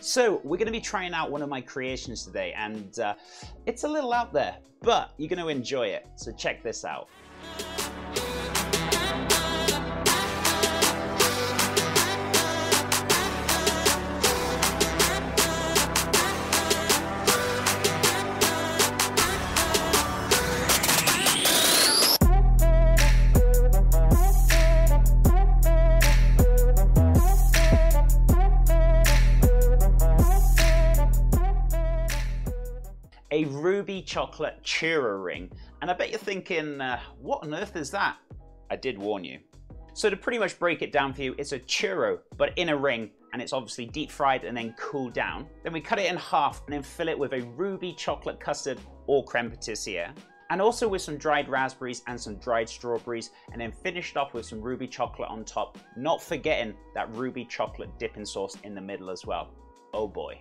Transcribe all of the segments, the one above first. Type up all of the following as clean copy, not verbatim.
So we're going to be trying out one of my creations today, and it's a little out there, but you're going to enjoy it. So check this out. A ruby chocolate churro ring, and I bet you're thinking, what on earth is that? I did warn you. So to pretty much break it down for you, it's a churro, but in a ring, and it's obviously deep fried and then cooled down. Then we cut it in half and then fill it with a ruby chocolate custard or creme patissiere, and also with some dried raspberries and some dried strawberries, and then finished off with some ruby chocolate on top, not forgetting that ruby chocolate dipping sauce in the middle as well. Oh boy.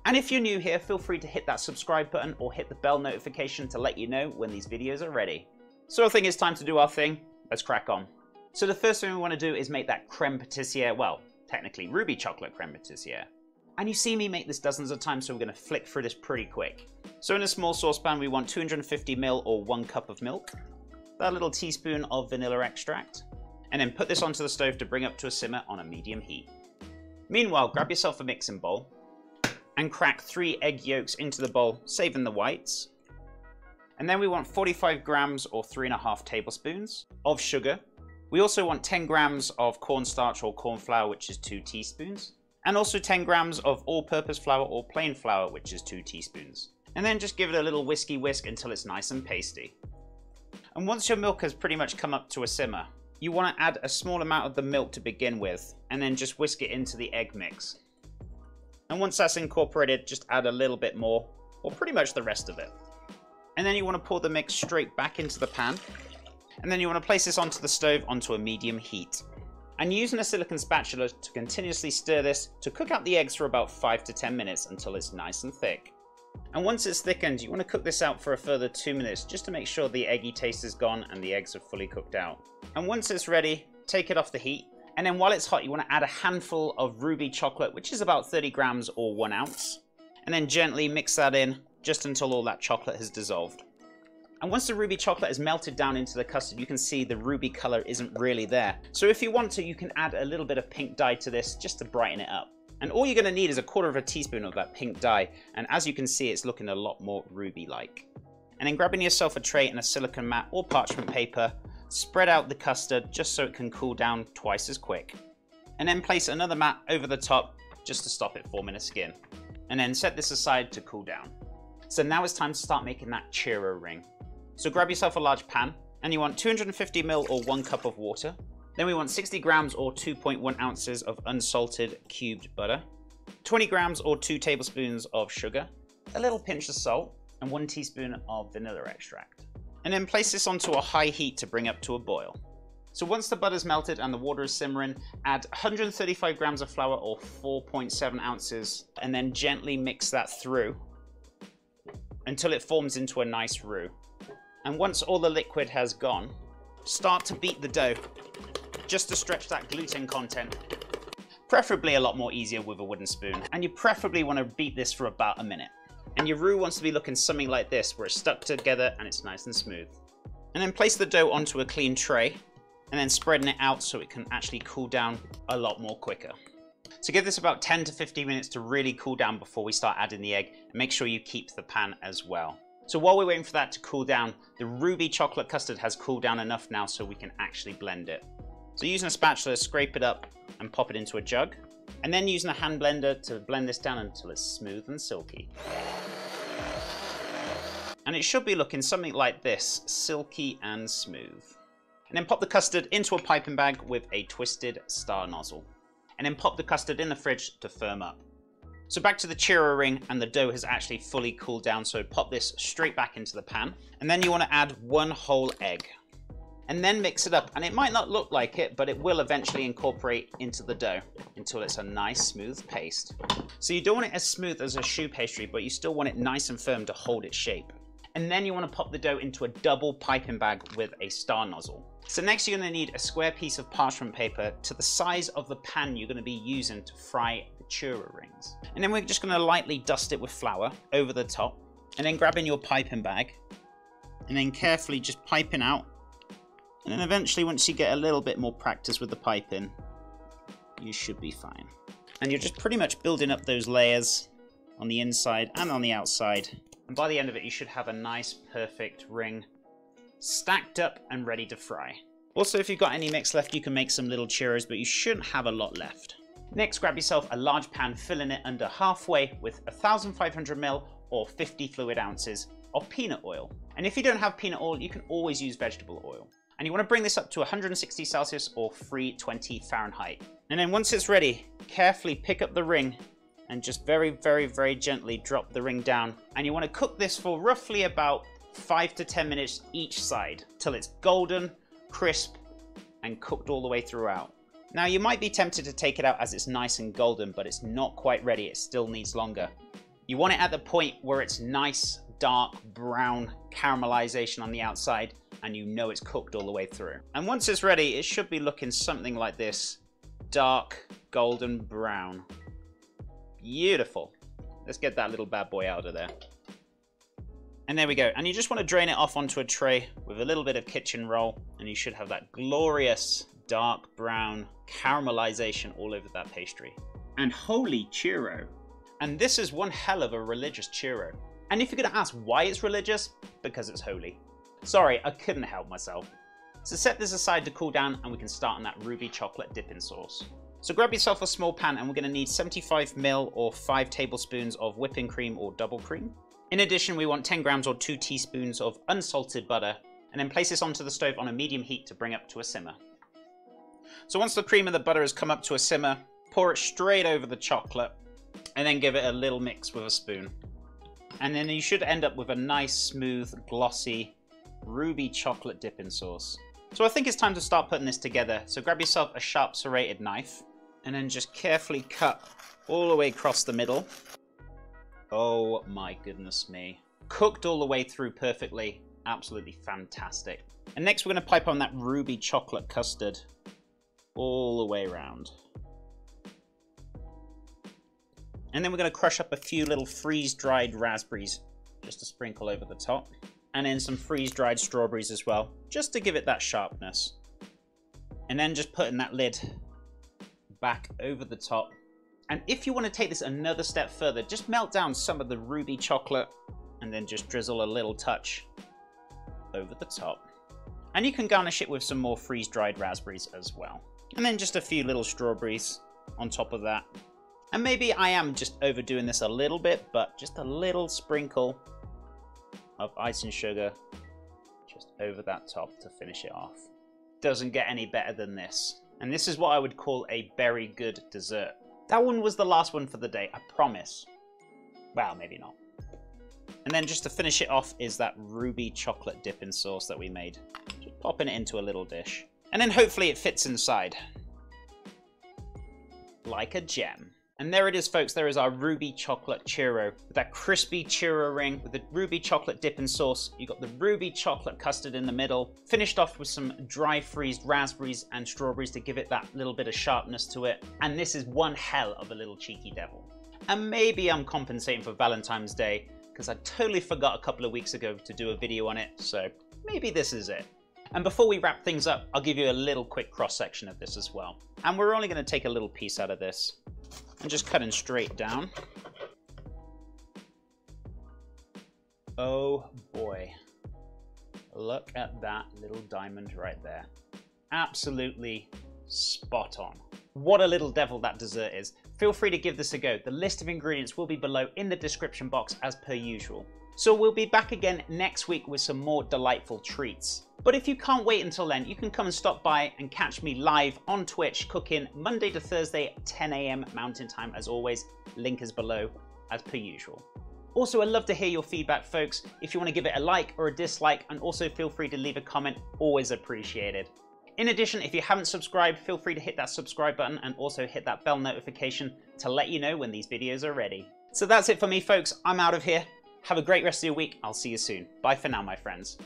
And if you're new here, feel free to hit that subscribe button or hit the bell notification to let you know when these videos are ready. So I think it's time to do our thing. Let's crack on. So the first thing we want to do is make that creme patissiere, well, technically ruby chocolate creme patissiere. And you see me make this dozens of times, so we're going to flick through this pretty quick. So in a small saucepan, we want 250 ml or 1 cup of milk, that little teaspoon of vanilla extract, and then put this onto the stove to bring up to a simmer on a medium heat. Meanwhile, grab yourself a mixing bowl and crack 3 egg yolks into the bowl, saving the whites. And then we want 45 grams or 3.5 tablespoons of sugar. We also want 10 grams of cornstarch or corn flour, which is 2 teaspoons. And also 10 grams of all-purpose flour or plain flour, which is 2 teaspoons. And then just give it a little whisk until it's nice and pasty. And once your milk has pretty much come up to a simmer, you want to add a small amount of the milk to begin with, and then just whisk it into the egg mix. And once that's incorporated, just add a little bit more, or pretty much the rest of it. And then you want to pour the mix straight back into the pan. And then you want to place this onto the stove onto a medium heat. And using a silicone spatula to continuously stir this to cook out the eggs for about 5 to 10 minutes until it's nice and thick. And once it's thickened, you want to cook this out for a further 2 minutes just to make sure the eggy taste is gone and the eggs are fully cooked out. And once it's ready, take it off the heat. And then while it's hot, you want to add a handful of ruby chocolate, which is about 30 grams or 1 ounce. And then gently mix that in just until all that chocolate has dissolved. And once the ruby chocolate is melted down into the custard, you can see the ruby color isn't really there. So if you want to, you can add a little bit of pink dye to this just to brighten it up. And all you're going to need is a 1/4 teaspoon of that pink dye. And as you can see, it's looking a lot more ruby-like. And then grabbing yourself a tray and a silicone mat or parchment paper, spread out the custard just so it can cool down twice as quick. And then place another mat over the top just to stop it forming a skin. And then set this aside to cool down. So now it's time to start making that churro ring. So grab yourself a large pan, and you want 250 ml or 1 cup of water. Then we want 60 grams or 2.1 ounces of unsalted cubed butter, 20 grams or 2 tablespoons of sugar, a little pinch of salt, and 1 teaspoon of vanilla extract. And then place this onto a high heat to bring up to a boil. So once the butter's melted and the water is simmering, add 135 grams of flour or 4.7 ounces, and then gently mix that through until it forms into a nice roux. And once all the liquid has gone, start to beat the dough just to stretch that gluten content. Preferably a lot more easier with a wooden spoon. And you preferably want to beat this for about a minute. And your roux wants to be looking something like this, where it's stuck together and it's nice and smooth. And then place the dough onto a clean tray, and then spreading it out so it can actually cool down a lot more quicker. So give this about 10 to 15 minutes to really cool down before we start adding the egg. And make sure you keep the pan as well. So while we're waiting for that to cool down, the ruby chocolate custard has cooled down enough now so we can actually blend it. So using a spatula, scrape it up and pop it into a jug. And then using a hand blender to blend this down until it's smooth and silky. And it should be looking something like this, silky and smooth. And then pop the custard into a piping bag with a twisted star nozzle. And then pop the custard in the fridge to firm up. So back to the churro ring, and the dough has actually fully cooled down, so pop this straight back into the pan. And then you want to add 1 whole egg. And then mix it up, and it might not look like it, but it will eventually incorporate into the dough until it's a nice smooth paste. So you don't want it as smooth as a choux pastry, but you still want it nice and firm to hold its shape. And then you want to pop the dough into a double piping bag with a star nozzle. So next you're going to need a square piece of parchment paper to the size of the pan you're going to be using to fry the churro rings. And then we're just going to lightly dust it with flour over the top, and then grabbing your piping bag and then carefully just piping out. And then eventually, once you get a little bit more practice with the piping, you should be fine. And you're just pretty much building up those layers on the inside and on the outside. And by the end of it, you should have a nice, perfect ring stacked up and ready to fry. Also, if you've got any mix left, you can make some little churros, but you shouldn't have a lot left. Next, grab yourself a large pan, filling it under halfway with 1,500 ml or 50 fluid ounces of peanut oil. And if you don't have peanut oil, you can always use vegetable oil. And you want to bring this up to 160 Celsius or 320 Fahrenheit. And then once it's ready, carefully pick up the ring and just very, very, very gently drop the ring down. And you want to cook this for roughly about 5 to 10 minutes each side till it's golden, crisp, and cooked all the way throughout. Now you might be tempted to take it out as it's nice and golden, but it's not quite ready. It still needs longer. You want it at the point where it's nice, dark, brown caramelization on the outside, and you know it's cooked all the way through. And once it's ready, it should be looking something like this. Dark, golden brown. Beautiful. Let's get that little bad boy out of there. And there we go. And you just want to drain it off onto a tray with a little bit of kitchen roll, and you should have that glorious dark brown caramelization all over that pastry. And holy churro. And this is one hell of a religious churro. And if you're going to ask why it's religious, because it's holy. Sorry, I couldn't help myself. So set this aside to cool down, and we can start on that ruby chocolate dipping sauce. So grab yourself a small pan, and we're going to need 75 ml or 5 tablespoons of whipping cream or double cream. In addition, we want 10 grams or 2 teaspoons of unsalted butter, and then place this onto the stove on a medium heat to bring up to a simmer. So once the cream and the butter has come up to a simmer, pour it straight over the chocolate, and then give it a little mix with a spoon. And then you should end up with a nice, smooth, glossy, ruby chocolate dipping sauce. So I think it's time to start putting this together. So grab yourself a sharp serrated knife, and then just carefully cut all the way across the middle. Oh my goodness me. Cooked all the way through perfectly. Absolutely fantastic. And next we're going to pipe on that ruby chocolate custard all the way around. And then we're going to crush up a few little freeze-dried raspberries just to sprinkle over the top. And then some freeze-dried strawberries as well, just to give it that sharpness. And then just putting that lid back over the top. And if you want to take this another step further, just melt down some of the ruby chocolate and then just drizzle a little touch over the top. And you can garnish it with some more freeze-dried raspberries as well. And then just a few little strawberries on top of that. And maybe I am just overdoing this a little bit, but just a little sprinkle of icing sugar just over that top to finish it off. Doesn't get any better than this. And this is what I would call a very good dessert. That one was the last one for the day, I promise. Well, maybe not. And then just to finish it off is that ruby chocolate dipping sauce that we made. Just popping it into a little dish. And then hopefully it fits inside. Like a gem. And there it is, folks. There is our ruby chocolate churro with that crispy churro ring with the ruby chocolate dipping sauce. You got the ruby chocolate custard in the middle, finished off with some dry freezed raspberries and strawberries to give it that little bit of sharpness to it. And this is one hell of a little cheeky devil. And maybe I'm compensating for Valentine's Day because I totally forgot a couple of weeks ago to do a video on it. So maybe this is it. And before we wrap things up, I'll give you a little quick cross section of this as well. And we're only going to take a little piece out of this. And just cutting straight down. Oh boy. Look at that little diamond right there. Absolutely spot on. What a little devil that dessert is. Feel free to give this a go. The list of ingredients will be below in the description box as per usual. So we'll be back again next week with some more delightful treats. But if you can't wait until then, you can come and stop by and catch me live on Twitch cooking Monday to Thursday at 10 AM Mountain Time as always. Link is below as per usual. Also, I'd love to hear your feedback, folks. If you want to give it a like or a dislike, and also feel free to leave a comment, always appreciated. In addition, if you haven't subscribed, feel free to hit that subscribe button and also hit that bell notification to let you know when these videos are ready. So that's it for me, folks. I'm out of here. Have a great rest of your week. I'll see you soon. Bye for now, my friends.